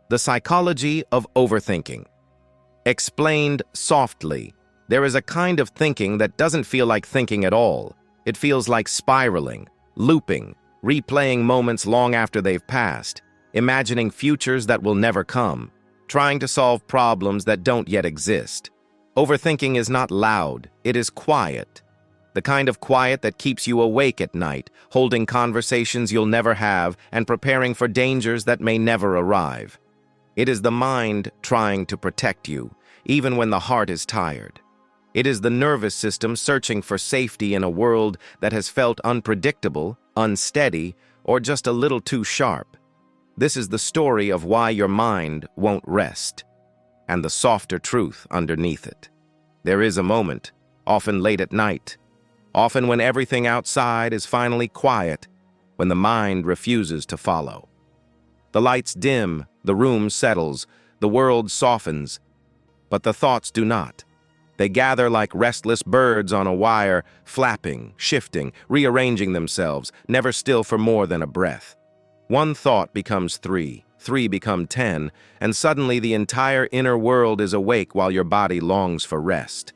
The psychology of overthinking. Explained softly, there is a kind of thinking that doesn't feel like thinking at all. It feels like spiraling, looping, replaying moments long after they've passed, imagining futures that will never come, trying to solve problems that don't yet exist. Overthinking is not loud, it is quiet. The kind of quiet that keeps you awake at night, holding conversations you'll never have and preparing for dangers that may never arrive. It is the mind trying to protect you, even when the heart is tired. It is the nervous system searching for safety in a world that has felt unpredictable, unsteady, or just a little too sharp. This is the story of why your mind won't rest, and the softer truth underneath it. There is a moment, often late at night, often when everything outside is finally quiet, when the mind refuses to follow. The lights dim, the room settles, the world softens, but the thoughts do not. They gather like restless birds on a wire, flapping, shifting, rearranging themselves, never still for more than a breath. One thought becomes three become 10, and suddenly the entire inner world is awake while your body longs for rest.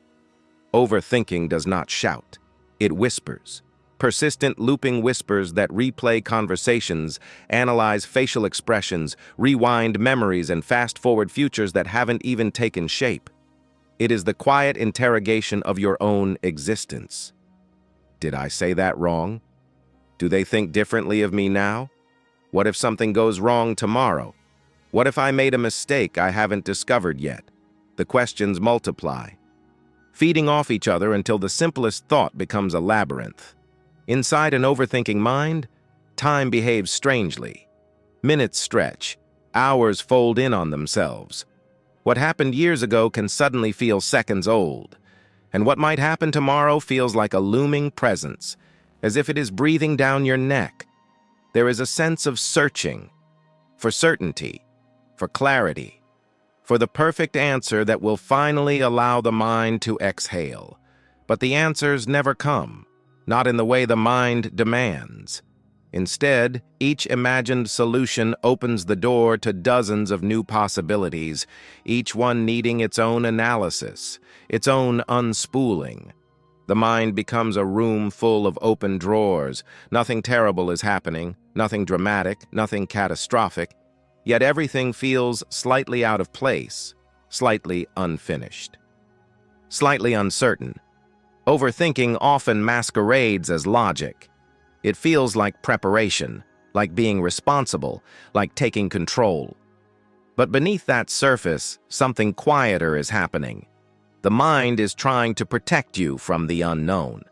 Overthinking does not shout. It whispers. Persistent looping whispers that replay conversations, analyze facial expressions, rewind memories, and fast-forward futures that haven't even taken shape. It is the quiet interrogation of your own existence. Did I say that wrong? Do they think differently of me now? What if something goes wrong tomorrow? What if I made a mistake I haven't discovered yet? The questions multiply, feeding off each other until the simplest thought becomes a labyrinth. Inside an overthinking mind, time behaves strangely. Minutes stretch, hours fold in on themselves. What happened years ago can suddenly feel seconds old, and what might happen tomorrow feels like a looming presence, as if it is breathing down your neck. There is a sense of searching, for certainty, for clarity, for the perfect answer that will finally allow the mind to exhale. But the answers never come. Not in the way the mind demands. Instead, each imagined solution opens the door to dozens of new possibilities, each one needing its own analysis, its own unspooling. The mind becomes a room full of open drawers. Nothing terrible is happening, nothing dramatic, nothing catastrophic, yet everything feels slightly out of place, slightly unfinished, slightly uncertain. Overthinking often masquerades as logic. It feels like preparation, like being responsible, like taking control. But beneath that surface, something quieter is happening. The mind is trying to protect you from the unknown.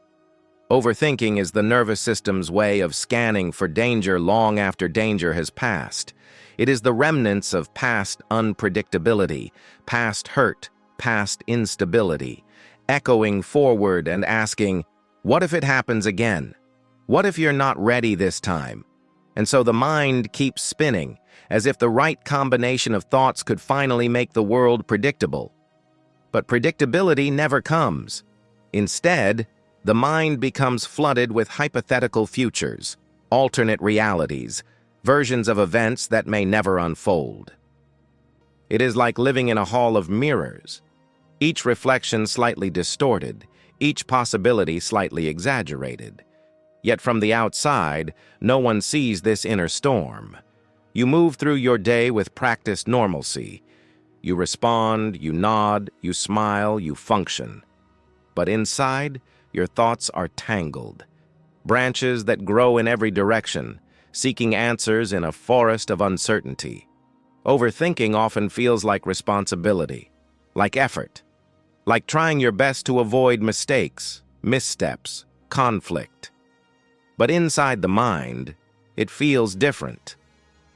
Overthinking is the nervous system's way of scanning for danger long after danger has passed. It is the remnants of past unpredictability, past hurt, past instability, echoing forward and asking, what if it happens again? What if you're not ready this time? And so the mind keeps spinning, as if the right combination of thoughts could finally make the world predictable. But predictability never comes. Instead, the mind becomes flooded with hypothetical futures, alternate realities, versions of events that may never unfold. It is like living in a hall of mirrors, each reflection slightly distorted, each possibility slightly exaggerated. Yet from the outside, no one sees this inner storm. You move through your day with practiced normalcy. You respond, you nod, you smile, you function. But inside, your thoughts are tangled. Branches that grow in every direction, seeking answers in a forest of uncertainty. Overthinking often feels like responsibility, like effort, like trying your best to avoid mistakes, missteps, conflict. But inside the mind, it feels different.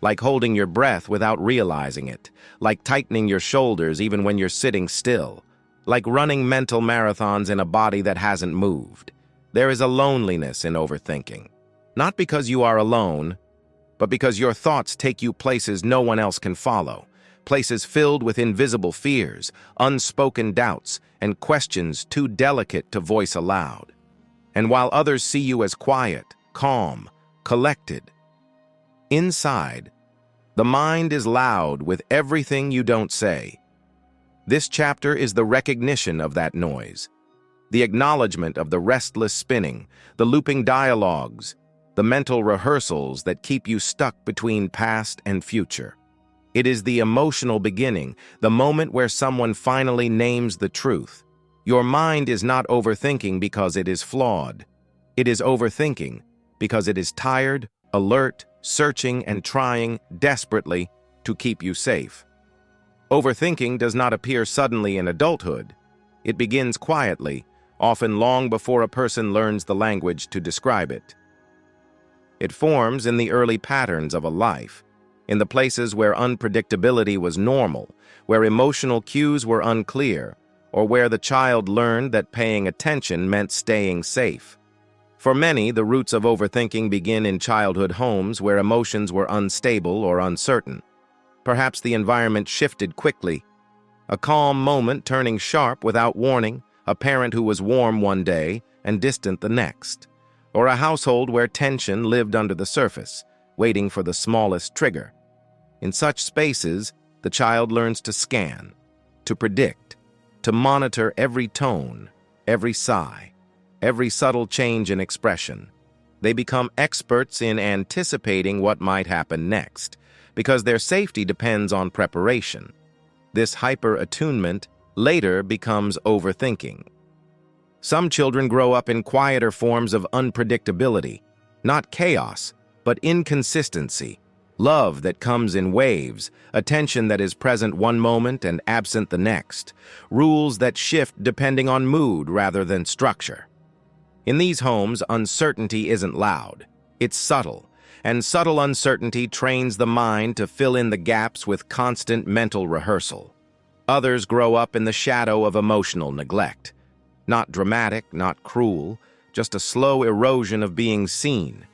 Like holding your breath without realizing it, like tightening your shoulders even when you're sitting still, like running mental marathons in a body that hasn't moved. There is a loneliness in overthinking. Not because you are alone, but because your thoughts take you places no one else can follow, places filled with invisible fears, unspoken doubts, and questions too delicate to voice aloud. And while others see you as quiet, calm, collected, inside, The mind is loud with everything you don't say. This chapter is the recognition of that noise, the acknowledgement of the restless spinning, the looping dialogues, the mental rehearsals that keep you stuck between past and future. It is the emotional beginning, the moment where someone finally names the truth. Your mind is not overthinking because it is flawed. It is overthinking because it is tired, alert, searching, and trying desperately to keep you safe. Overthinking does not appear suddenly in adulthood. It begins quietly, often long before a person learns the language to describe it. It forms in the early patterns of a life, in the places where unpredictability was normal, where emotional cues were unclear, or where the child learned that paying attention meant staying safe. For many, the roots of overthinking begin in childhood homes where emotions were unstable or uncertain. Perhaps the environment shifted quickly. A calm moment turning sharp without warning, a parent who was warm one day and distant the next, or a household where tension lived under the surface, waiting for the smallest trigger. In such spaces, the child learns to scan, to predict, to monitor every tone, every sigh, every subtle change in expression. They become experts in anticipating what might happen next, because their safety depends on preparation. This hyper-attunement later becomes overthinking. Some children grow up in quieter forms of unpredictability, not chaos, but inconsistency, love that comes in waves, attention that is present one moment and absent the next, rules that shift depending on mood rather than structure. In these homes, uncertainty isn't loud, it's subtle, and subtle uncertainty trains the mind to fill in the gaps with constant mental rehearsal. Others grow up in the shadow of emotional neglect. Not dramatic, not cruel, just a slow erosion of being seen.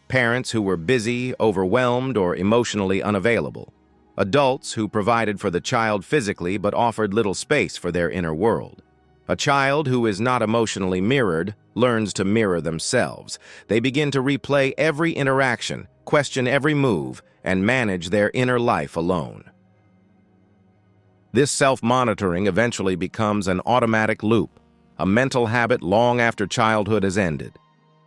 Parents who were busy, overwhelmed, or emotionally unavailable. Adults who provided for the child physically but offered little space for their inner world. A child who is not emotionally mirrored learns to mirror themselves. They begin to replay every interaction, question every move, and manage their inner life alone. This self-monitoring eventually becomes an automatic loop, a mental habit long after childhood has ended.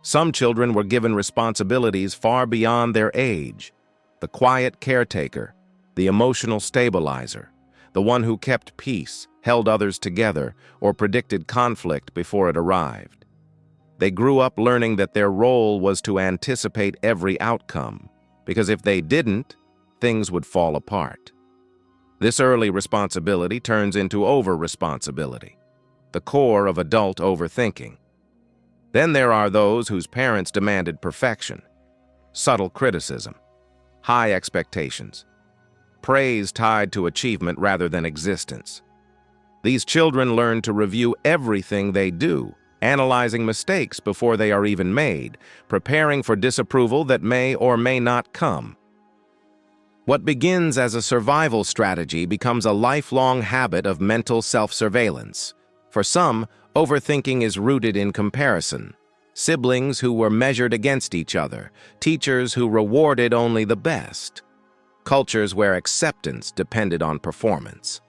Some children were given responsibilities far beyond their age. The quiet caretaker, the emotional stabilizer, the one who kept peace, held others together, or predicted conflict before it arrived. They grew up learning that their role was to anticipate every outcome, because if they didn't, things would fall apart. This early responsibility turns into over-responsibility, the core of adult overthinking. Then there are those whose parents demanded perfection, subtle criticism, high expectations, praise tied to achievement rather than existence. These children learn to review everything they do, analyzing mistakes before they are even made, preparing for disapproval that may or may not come. What begins as a survival strategy becomes a lifelong habit of mental self-surveillance. For some, overthinking is rooted in comparison. Siblings who were measured against each other, teachers who rewarded only the best, cultures where acceptance depended on performance.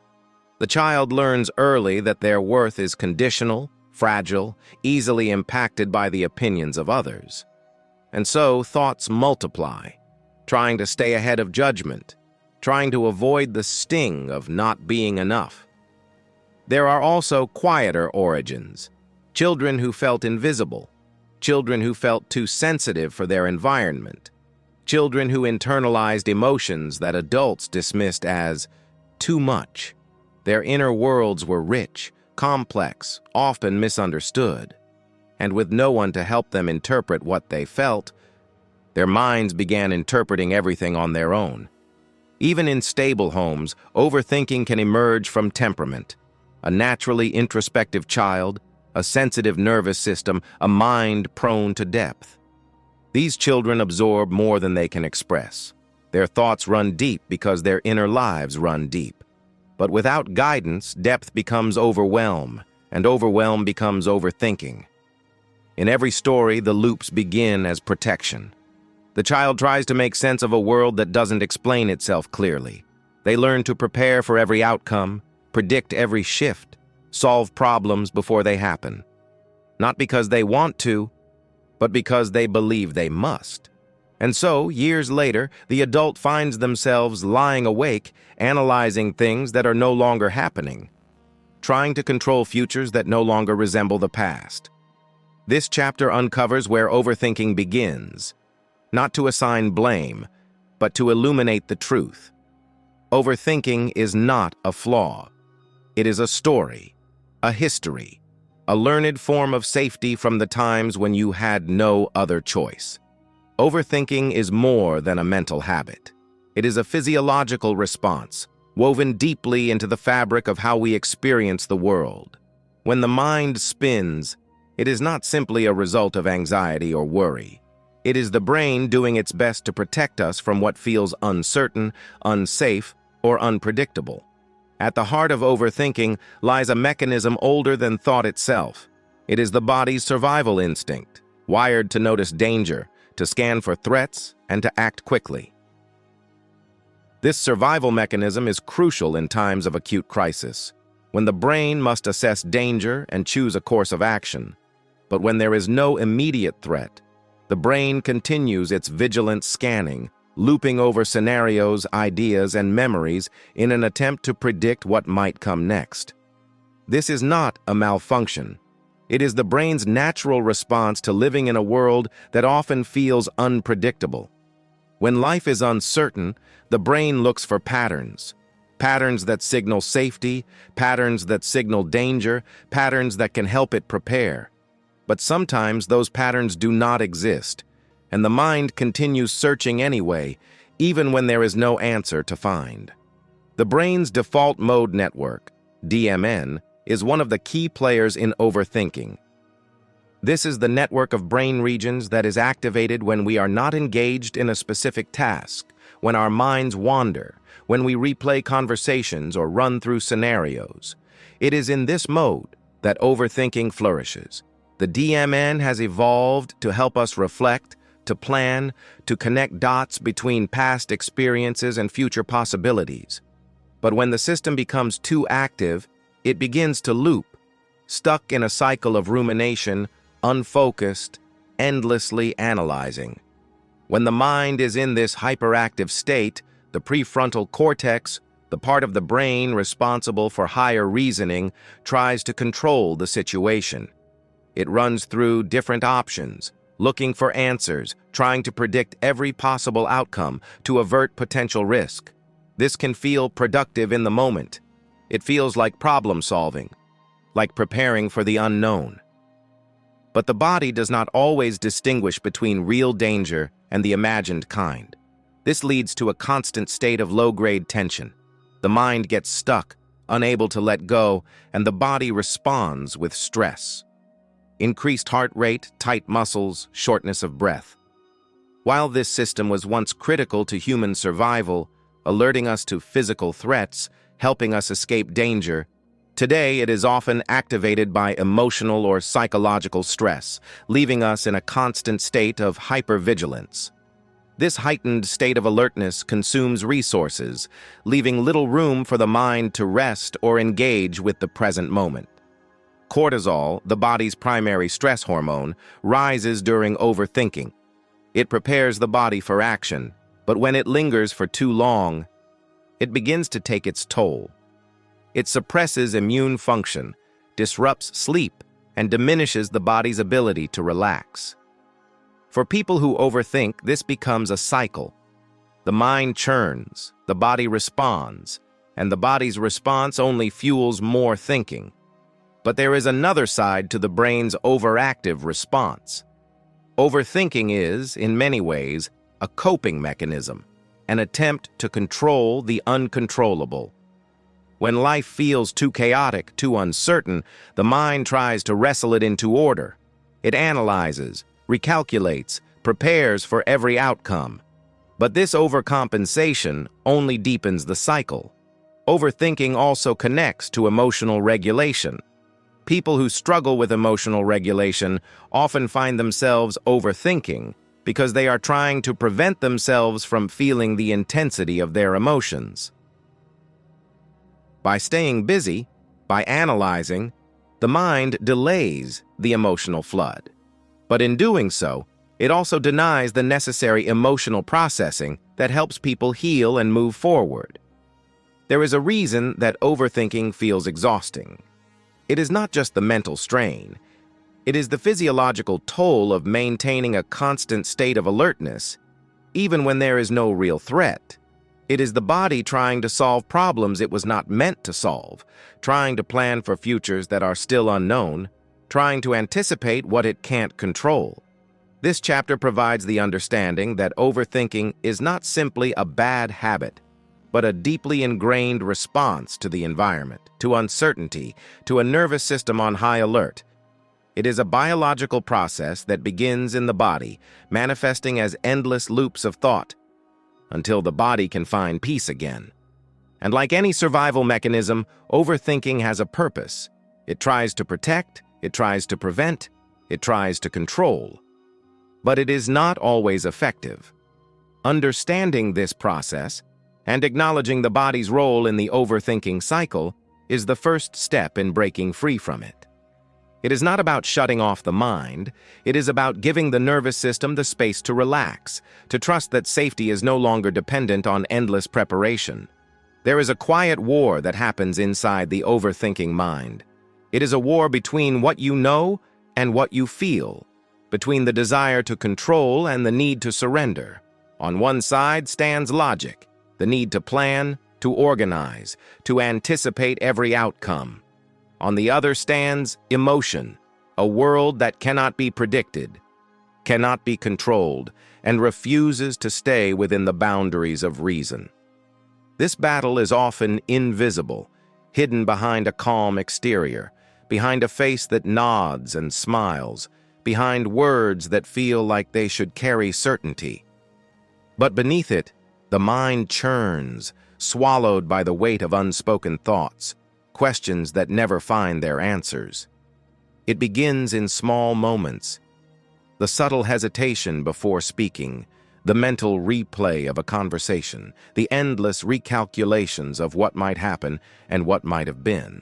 The child learns early that their worth is conditional, fragile, easily impacted by the opinions of others. And so thoughts multiply, trying to stay ahead of judgment, trying to avoid the sting of not being enough. There are also quieter origins, children who felt invisible, children who felt too sensitive for their environment, children who internalized emotions that adults dismissed as too much. Their inner worlds were rich, complex, often misunderstood, and with no one to help them interpret what they felt, their minds began interpreting everything on their own. Even in stable homes, overthinking can emerge from temperament. A naturally introspective child, a sensitive nervous system, a mind prone to depth. These children absorb more than they can express. Their thoughts run deep because their inner lives run deep. But without guidance, depth becomes overwhelm, and overwhelm becomes overthinking. In every story, the loops begin as protection. The child tries to make sense of a world that doesn't explain itself clearly. They learn to prepare for every outcome, predict every shift, solve problems before they happen. Not because they want to, but because they believe they must. And so, years later, the adult finds themselves lying awake, analyzing things that are no longer happening, trying to control futures that no longer resemble the past. This chapter uncovers where overthinking begins, not to assign blame, but to illuminate the truth. Overthinking is not a flaw. It is a story, a history, a learned form of safety from the times when you had no other choice. Overthinking is more than a mental habit. It is a physiological response, woven deeply into the fabric of how we experience the world. When the mind spins, it is not simply a result of anxiety or worry. It is the brain doing its best to protect us from what feels uncertain, unsafe, or unpredictable. At the heart of overthinking lies a mechanism older than thought itself. It is the body's survival instinct, wired to notice danger, to scan for threats, and to act quickly. This survival mechanism is crucial in times of acute crisis, when the brain must assess danger and choose a course of action. But when there is no immediate threat, the brain continues its vigilant scanning, looping over scenarios, ideas, and memories in an attempt to predict what might come next. This is not a malfunction. It is the brain's natural response to living in a world that often feels unpredictable. When life is uncertain, the brain looks for patterns. Patterns that signal safety, patterns that signal danger, patterns that can help it prepare. But sometimes those patterns do not exist, and the mind continues searching anyway, even when there is no answer to find. The brain's default mode network, DMN, is one of the key players in overthinking. This is the network of brain regions that is activated when we are not engaged in a specific task, when our minds wander, when we replay conversations or run through scenarios. It is in this mode that overthinking flourishes. The DMN has evolved to help us reflect, to plan, to connect dots between past experiences and future possibilities. But when the system becomes too active, it begins to loop, stuck in a cycle of rumination, unfocused, endlessly analyzing. When the mind is in this hyperactive state, the prefrontal cortex, the part of the brain responsible for higher reasoning, tries to control the situation. It runs through different options, looking for answers, trying to predict every possible outcome to avert potential risk. This can feel productive in the moment. It feels like problem solving, like preparing for the unknown. But the body does not always distinguish between real danger and the imagined kind. This leads to a constant state of low-grade tension. The mind gets stuck, unable to let go, and the body responds with stress. Increased heart rate, tight muscles, shortness of breath. While this system was once critical to human survival, alerting us to physical threats, helping us escape danger, today it is often activated by emotional or psychological stress, leaving us in a constant state of hypervigilance. This heightened state of alertness consumes resources, leaving little room for the mind to rest or engage with the present moment. Cortisol, the body's primary stress hormone, rises during overthinking. It prepares the body for action, but when it lingers for too long, it begins to take its toll. It suppresses immune function, disrupts sleep, and diminishes the body's ability to relax. For people who overthink, this becomes a cycle. The mind churns, the body responds, and the body's response only fuels more thinking. But there is another side to the brain's overactive response. Overthinking is, in many ways, a coping mechanism, an attempt to control the uncontrollable. When life feels too chaotic, too uncertain, the mind tries to wrestle it into order. It analyzes, recalculates, prepares for every outcome. But this overcompensation only deepens the cycle. Overthinking also connects to emotional regulation. People who struggle with emotional regulation often find themselves overthinking, because they are trying to prevent themselves from feeling the intensity of their emotions. By staying busy, by analyzing, the mind delays the emotional flood. But in doing so, it also denies the necessary emotional processing that helps people heal and move forward. There is a reason that overthinking feels exhausting. It is not just the mental strain. It is the physiological toll of maintaining a constant state of alertness, even when there is no real threat. It is the body trying to solve problems it was not meant to solve, trying to plan for futures that are still unknown, trying to anticipate what it can't control. This chapter provides the understanding that overthinking is not simply a bad habit, but a deeply ingrained response to the environment, to uncertainty, to a nervous system on high alert. It is a biological process that begins in the body, manifesting as endless loops of thought, until the body can find peace again. And like any survival mechanism, overthinking has a purpose. It tries to protect, it tries to prevent, it tries to control. But it is not always effective. Understanding this process and acknowledging the body's role in the overthinking cycle is the first step in breaking free from it. It is not about shutting off the mind. It is about giving the nervous system the space to relax, to trust that safety is no longer dependent on endless preparation. There is a quiet war that happens inside the overthinking mind. It is a war between what you know and what you feel, between the desire to control and the need to surrender. On one side stands logic, the need to plan, to organize, to anticipate every outcome. On the other stands emotion, a world that cannot be predicted, cannot be controlled, and refuses to stay within the boundaries of reason. This battle is often invisible, hidden behind a calm exterior, behind a face that nods and smiles, behind words that feel like they should carry certainty. But beneath it, the mind churns, swallowed by the weight of unspoken thoughts, questions that never find their answers. It begins in small moments. The subtle hesitation before speaking, the mental replay of a conversation, the endless recalculations of what might happen and what might have been.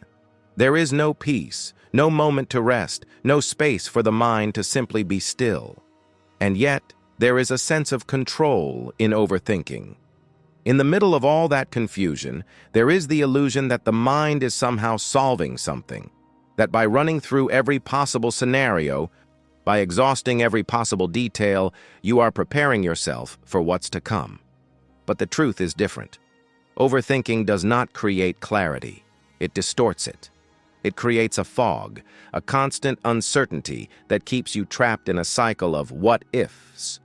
There is no peace, no moment to rest, no space for the mind to simply be still. And yet, there is a sense of control in overthinking. In the middle of all that confusion, there is the illusion that the mind is somehow solving something, that by running through every possible scenario, by exhausting every possible detail, you are preparing yourself for what's to come. But the truth is different. Overthinking does not create clarity. It distorts it. It creates a fog, a constant uncertainty that keeps you trapped in a cycle of what-ifs.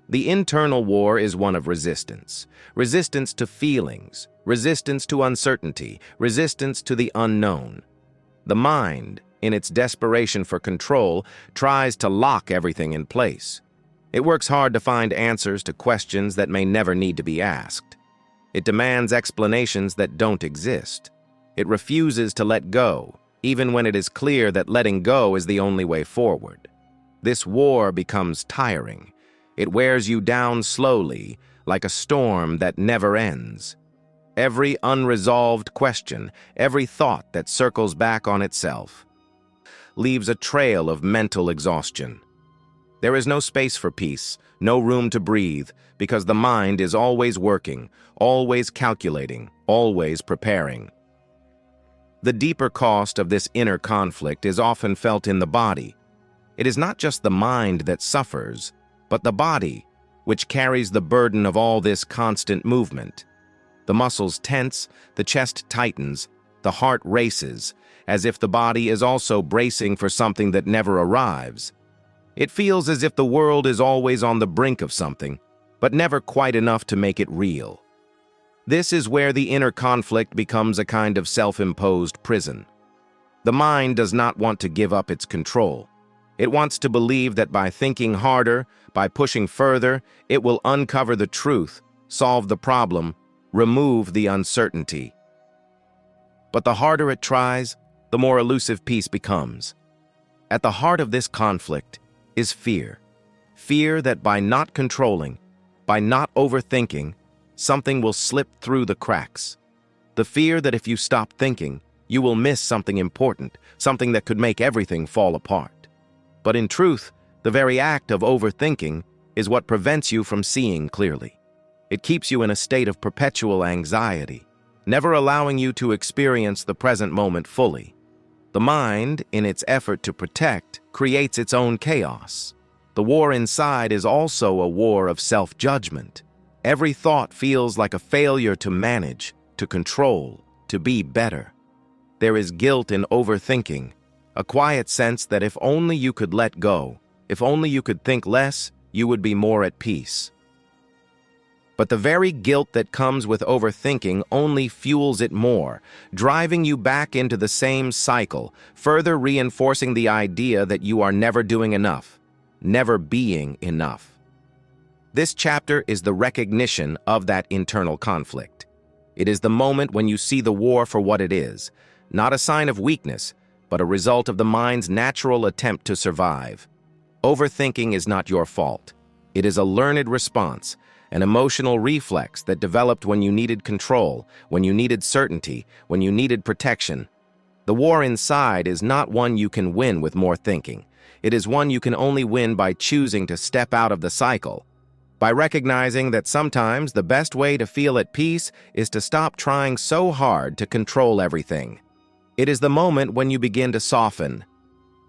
The internal war is one of resistance. Resistance to feelings, resistance to uncertainty, resistance to the unknown. The mind, in its desperation for control, tries to lock everything in place. It works hard to find answers to questions that may never need to be asked. It demands explanations that don't exist. It refuses to let go, even when it is clear that letting go is the only way forward. This war becomes tiring. It wears you down slowly, like a storm that never ends. Every unresolved question, every thought that circles back on itself, leaves a trail of mental exhaustion. There is no space for peace, no room to breathe, because the mind is always working, always calculating, always preparing. The deeper cost of this inner conflict is often felt in the body. It is not just the mind that suffers, but the body, which carries the burden of all this constant movement. The muscles tense, the chest tightens, the heart races, as if the body is also bracing for something that never arrives. It feels as if the world is always on the brink of something, but never quite enough to make it real. This is where the inner conflict becomes a kind of self-imposed prison. The mind does not want to give up its control. It wants to believe that by thinking harder, by pushing further, it will uncover the truth, solve the problem, remove the uncertainty. But the harder it tries, the more elusive peace becomes. At the heart of this conflict is fear. Fear that by not controlling, by not overthinking, something will slip through the cracks. The fear that if you stop thinking, you will miss something important, something that could make everything fall apart. But in truth, the very act of overthinking is what prevents you from seeing clearly. It keeps you in a state of perpetual anxiety, never allowing you to experience the present moment fully. The mind, in its effort to protect, creates its own chaos. The war inside is also a war of self-judgment. Every thought feels like a failure to manage, to control, to be better. There is guilt in overthinking, a quiet sense that if only you could let go, if only you could think less, you would be more at peace. But the very guilt that comes with overthinking only fuels it more, driving you back into the same cycle, further reinforcing the idea that you are never doing enough, never being enough. This chapter is the recognition of that internal conflict. It is the moment when you see the war for what it is, not a sign of weakness, but a result of the mind's natural attempt to survive. Overthinking is not your fault. It is a learned response, an emotional reflex that developed when you needed control, when you needed certainty, when you needed protection. The war inside is not one you can win with more thinking. It is one you can only win by choosing to step out of the cycle, by recognizing that sometimes the best way to feel at peace is to stop trying so hard to control everything. It is the moment when you begin to soften,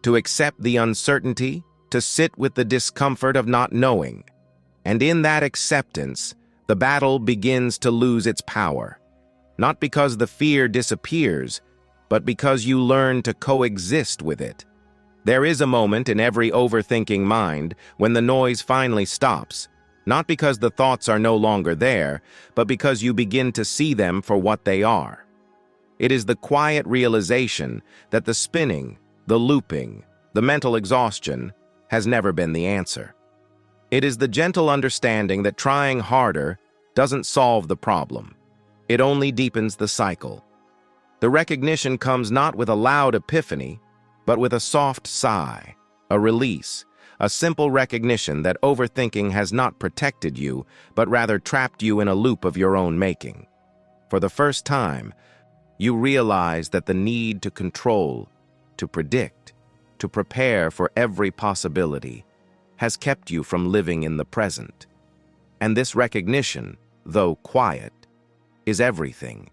to accept the uncertainty, to sit with the discomfort of not knowing. And in that acceptance, the battle begins to lose its power. Not because the fear disappears, but because you learn to coexist with it. There is a moment in every overthinking mind when the noise finally stops, not because the thoughts are no longer there, but because you begin to see them for what they are. It is the quiet realization that the spinning, the looping, the mental exhaustion has never been the answer. It is the gentle understanding that trying harder doesn't solve the problem. It only deepens the cycle. The recognition comes not with a loud epiphany, but with a soft sigh, a release, a simple recognition that overthinking has not protected you, but rather trapped you in a loop of your own making. For the first time, you realize that the need to control, to predict, to prepare for every possibility has kept you from living in the present. And this recognition, though quiet, is everything.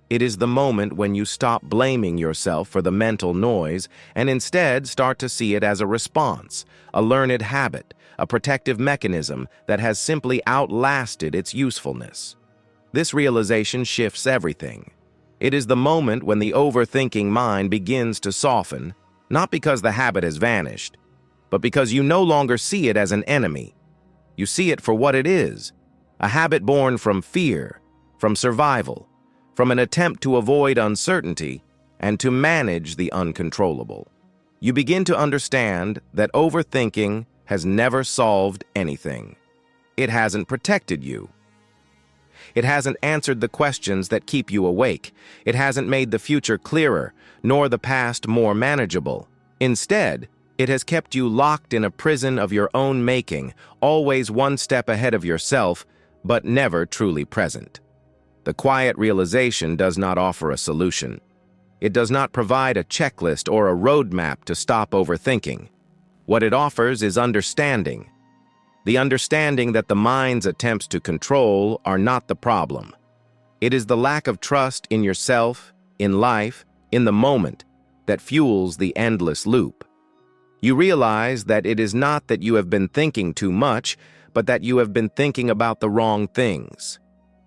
It is the moment when you stop blaming yourself for the mental noise and instead start to see it as a response, a learned habit, a protective mechanism that has simply outlasted its usefulness. This realization shifts everything. It is the moment when the overthinking mind begins to soften, not because the habit has vanished, but because you no longer see it as an enemy. You see it for what it is, a habit born from fear, from survival, from an attempt to avoid uncertainty and to manage the uncontrollable. You begin to understand that overthinking has never solved anything. It hasn't protected you. It hasn't answered the questions that keep you awake. It hasn't made the future clearer, nor the past more manageable. Instead, it has kept you locked in a prison of your own making, always one step ahead of yourself, but never truly present. The quiet realization does not offer a solution. It does not provide a checklist or a roadmap to stop overthinking. What it offers is understanding. The understanding that the mind's attempts to control are not the problem. It is the lack of trust in yourself, in life, in the moment, that fuels the endless loop. You realize that it is not that you have been thinking too much, but that you have been thinking about the wrong things.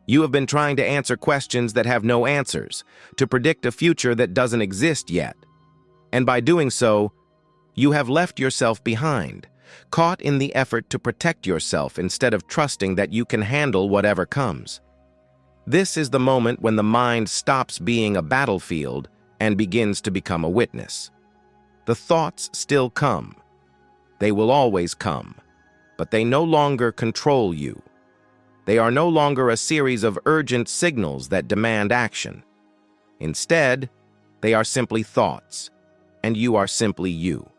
You have been trying to answer questions that have no answers, to predict a future that doesn't exist yet. And by doing so, you have left yourself behind, caught in the effort to protect yourself instead of trusting that you can handle whatever comes. This is the moment when the mind stops being a battlefield and begins to become a witness. The thoughts still come. They will always come, but they no longer control you. They are no longer a series of urgent signals that demand action. Instead, they are simply thoughts, and you are simply you.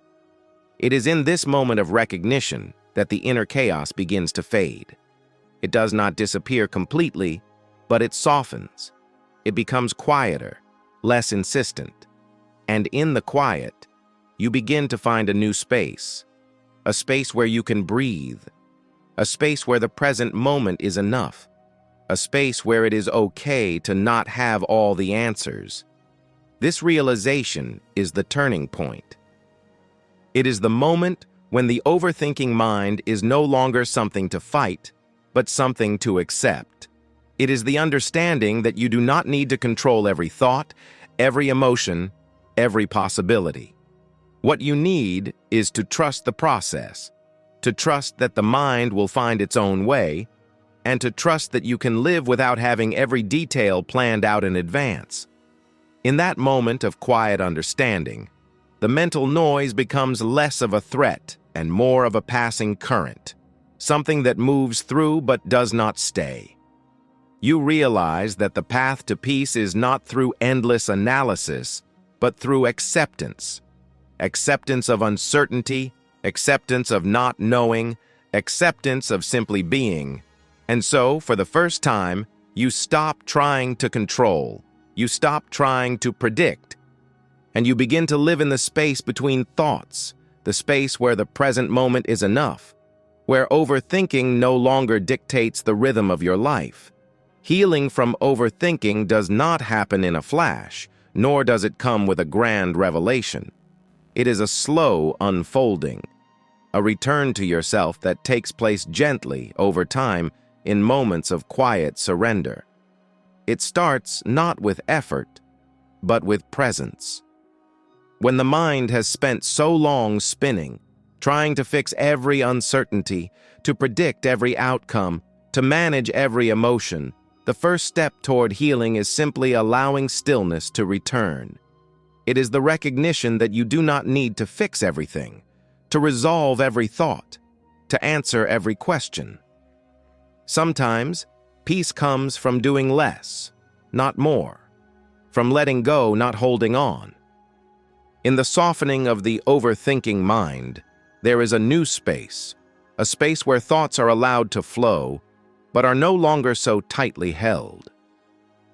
It is in this moment of recognition that the inner chaos begins to fade. It does not disappear completely, but it softens. It becomes quieter, less insistent. And in the quiet, you begin to find a new space. A space where you can breathe. A space where the present moment is enough. A space where it is okay to not have all the answers. This realization is the turning point. It is the moment when the overthinking mind is no longer something to fight, but something to accept. It is the understanding that you do not need to control every thought, every emotion, every possibility. What you need is to trust the process, to trust that the mind will find its own way, and to trust that you can live without having every detail planned out in advance. In that moment of quiet understanding, the mental noise becomes less of a threat and more of a passing current, something that moves through but does not stay. You realize that the path to peace is not through endless analysis, but through acceptance. Acceptance of uncertainty, acceptance of not knowing, acceptance of simply being. And so, for the first time, you stop trying to control. You stop trying to predict. And you begin to live in the space between thoughts, the space where the present moment is enough, where overthinking no longer dictates the rhythm of your life. Healing from overthinking does not happen in a flash, nor does it come with a grand revelation. It is a slow unfolding, a return to yourself that takes place gently over time in moments of quiet surrender. It starts not with effort, but with presence. When the mind has spent so long spinning, trying to fix every uncertainty, to predict every outcome, to manage every emotion, the first step toward healing is simply allowing stillness to return. It is the recognition that you do not need to fix everything, to resolve every thought, to answer every question. Sometimes, peace comes from doing less, not more, from letting go, not holding on. In the softening of the overthinking mind, there is a new space, a space where thoughts are allowed to flow, but are no longer so tightly held.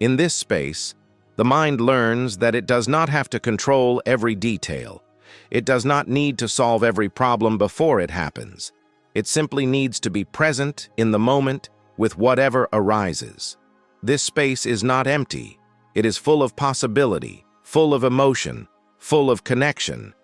In this space, the mind learns that it does not have to control every detail. It does not need to solve every problem before it happens. It simply needs to be present in the moment with whatever arises. This space is not empty. It is full of possibility, full of emotion, full of connection.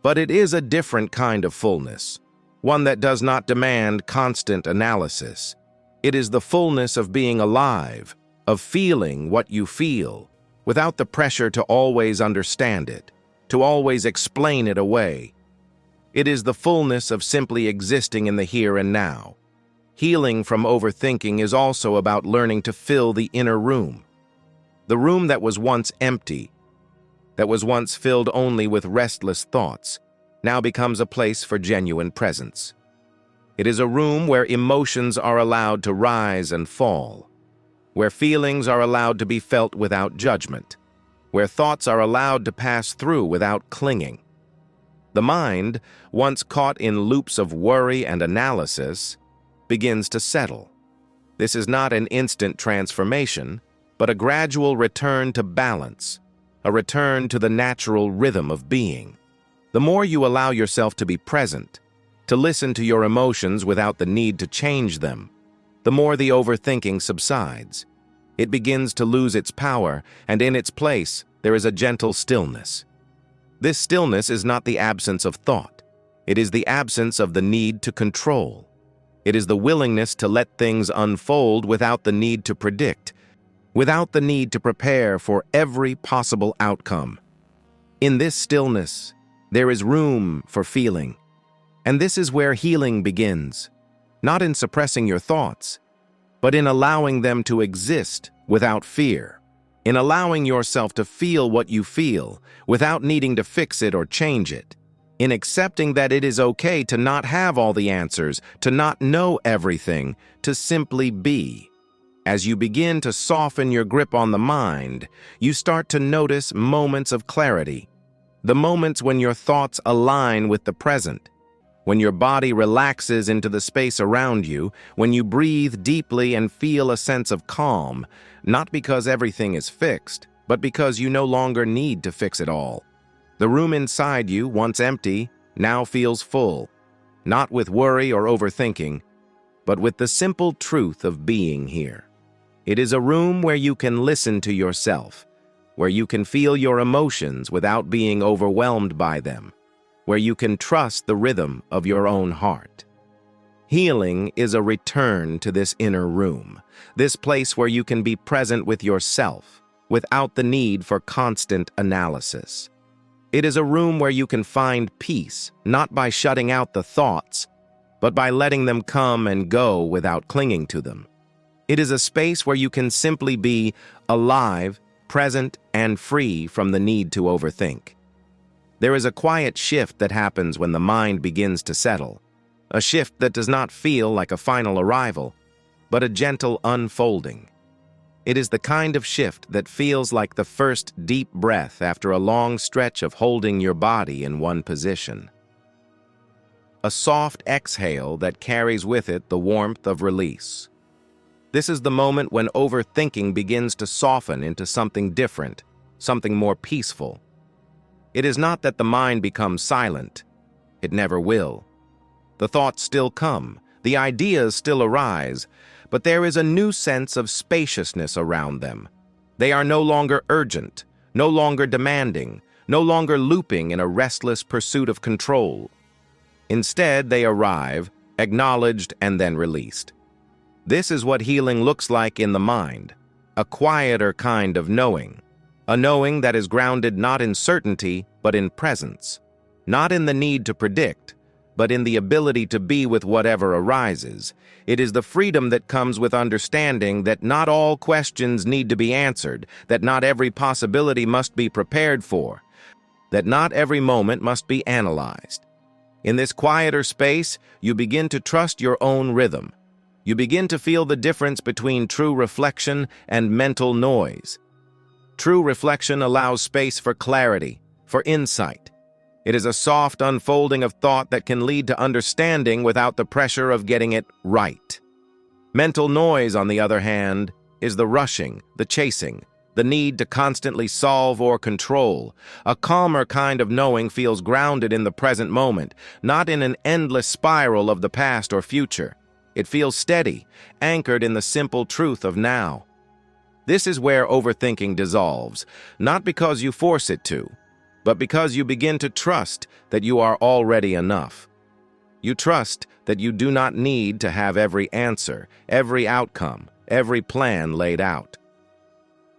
But it is a different kind of fullness, one that does not demand constant analysis. It is the fullness of being alive, of feeling what you feel, without the pressure to always understand it, to always explain it away. It is the fullness of simply existing in the here and now. Healing from overthinking is also about learning to fill the inner room. The room that was once empty, that was once filled only with restless thoughts, now becomes a place for genuine presence. It is a room where emotions are allowed to rise and fall, where feelings are allowed to be felt without judgment, where thoughts are allowed to pass through without clinging. The mind, once caught in loops of worry and analysis, begins to settle. This is not an instant transformation, but a gradual return to balance, a return to the natural rhythm of being. The more you allow yourself to be present, to listen to your emotions without the need to change them, the more the overthinking subsides. It begins to lose its power, and in its place, there is a gentle stillness. This stillness is not the absence of thought. It is the absence of the need to control. It is the willingness to let things unfold without the need to predict, without the need to prepare for every possible outcome. In this stillness, there is room for feeling. And this is where healing begins, not in suppressing your thoughts, but in allowing them to exist without fear, in allowing yourself to feel what you feel without needing to fix it or change it, in accepting that it is okay to not have all the answers, to not know everything, to simply be. As you begin to soften your grip on the mind, you start to notice moments of clarity, the moments when your thoughts align with the present, when your body relaxes into the space around you, when you breathe deeply and feel a sense of calm, not because everything is fixed, but because you no longer need to fix it all. The room inside you, once empty, now feels full, not with worry or overthinking, but with the simple truth of being here. It is a room where you can listen to yourself, where you can feel your emotions without being overwhelmed by them, where you can trust the rhythm of your own heart. Healing is a return to this inner room, this place where you can be present with yourself, without the need for constant analysis. It is a room where you can find peace, not by shutting out the thoughts, but by letting them come and go without clinging to them. It is a space where you can simply be alive, present, and free from the need to overthink. There is a quiet shift that happens when the mind begins to settle, a shift that does not feel like a final arrival, but a gentle unfolding. It is the kind of shift that feels like the first deep breath after a long stretch of holding your body in one position. A soft exhale that carries with it the warmth of release. This is the moment when overthinking begins to soften into something different, something more peaceful. It is not that the mind becomes silent. It never will. The thoughts still come, the ideas still arise, but there is a new sense of spaciousness around them. They are no longer urgent, no longer demanding, no longer looping in a restless pursuit of control. Instead, they arrive, acknowledged, and then released. This is what healing looks like in the mind, a quieter kind of knowing. A knowing that is grounded not in certainty, but in presence. Not in the need to predict, but in the ability to be with whatever arises. It is the freedom that comes with understanding that not all questions need to be answered, that not every possibility must be prepared for, that not every moment must be analyzed. In this quieter space, you begin to trust your own rhythm. You begin to feel the difference between true reflection and mental noise. True reflection allows space for clarity, for insight. It is a soft unfolding of thought that can lead to understanding without the pressure of getting it right. Mental noise, on the other hand, is the rushing, the chasing, the need to constantly solve or control. A calmer kind of knowing feels grounded in the present moment, not in an endless spiral of the past or future. It feels steady, anchored in the simple truth of now. This is where overthinking dissolves, not because you force it to, but because you begin to trust that you are already enough. You trust that you do not need to have every answer, every outcome, every plan laid out.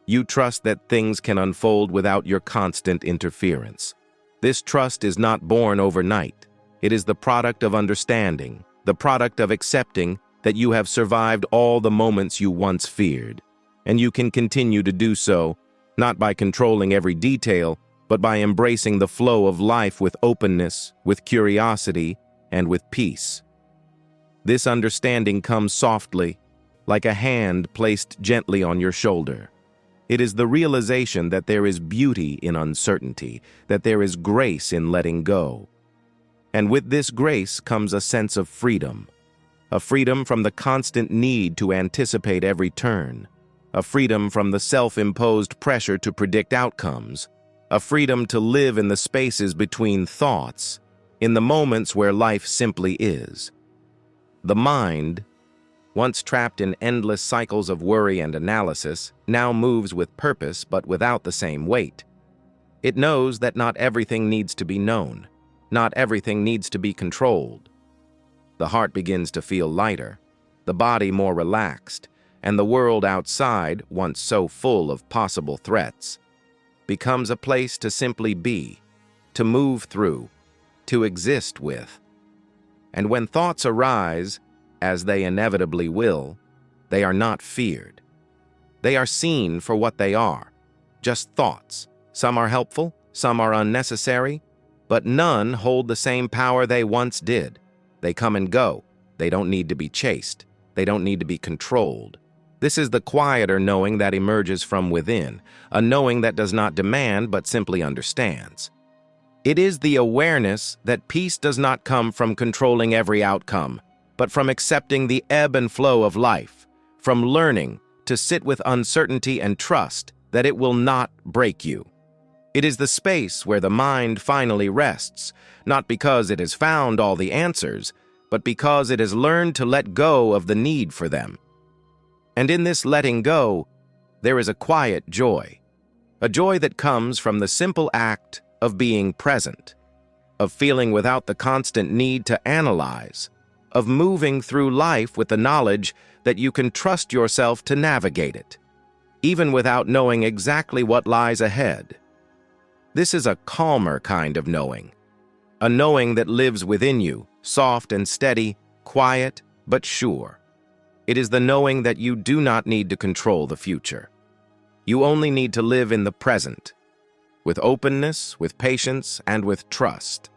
You trust that things can unfold without your constant interference. This trust is not born overnight. It is the product of understanding, the product of accepting that you have survived all the moments you once feared. And you can continue to do so, not by controlling every detail, but by embracing the flow of life with openness, with curiosity, and with peace. This understanding comes softly, like a hand placed gently on your shoulder. It is the realization that there is beauty in uncertainty, that there is grace in letting go. And with this grace comes a sense of freedom, a freedom from the constant need to anticipate every turn, a freedom from the self-imposed pressure to predict outcomes, a freedom to live in the spaces between thoughts, in the moments where life simply is. The mind, once trapped in endless cycles of worry and analysis, now moves with purpose but without the same weight. It knows that not everything needs to be known, not everything needs to be controlled. The heart begins to feel lighter, the body more relaxed, and the world outside, once so full of possible threats, becomes a place to simply be, to move through, to exist with. And when thoughts arise, as they inevitably will, they are not feared. They are seen for what they are, just thoughts. Some are helpful, some are unnecessary, but none hold the same power they once did. They come and go. They don't need to be chased. They don't need to be controlled. This is the quieter knowing that emerges from within, a knowing that does not demand but simply understands. It is the awareness that peace does not come from controlling every outcome, but from accepting the ebb and flow of life, from learning to sit with uncertainty and trust that it will not break you. It is the space where the mind finally rests, not because it has found all the answers, but because it has learned to let go of the need for them. And in this letting go, there is a quiet joy, a joy that comes from the simple act of being present, of feeling without the constant need to analyze, of moving through life with the knowledge that you can trust yourself to navigate it, even without knowing exactly what lies ahead. This is a calmer kind of knowing, a knowing that lives within you, soft and steady, quiet but sure. It is the knowing that you do not need to control the future. You only need to live in the present, with openness, with patience, and with trust.